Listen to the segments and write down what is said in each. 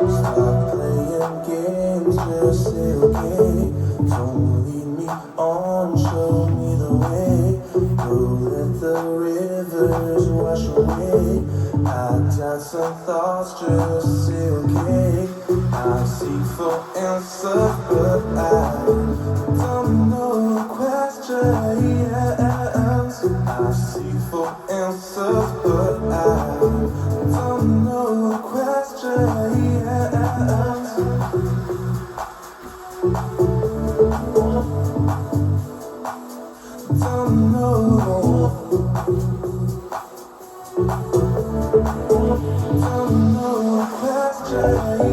Stop playing games, just say okay. Don't lead me on, show me the way. Don't let the rivers wash away. I got some thoughts, just say okay. I seek for answers, but I don't know the questions. I seek for answers, but I don't know the questions. Don't know the questions.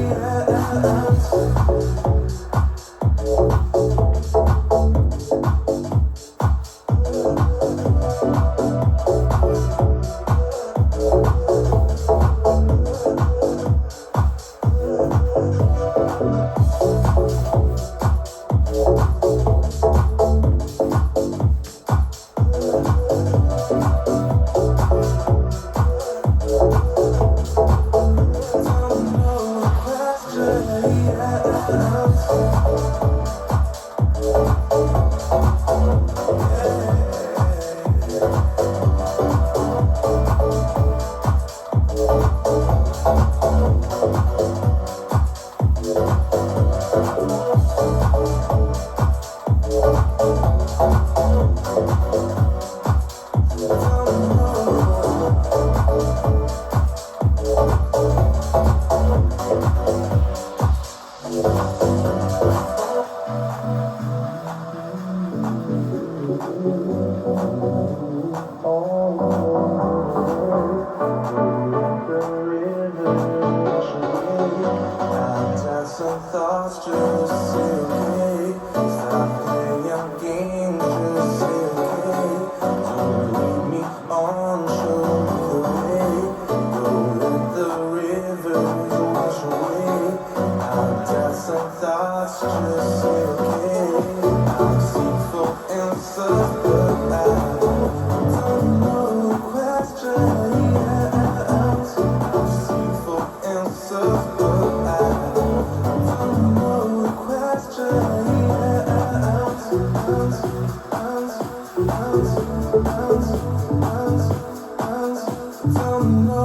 Don't know.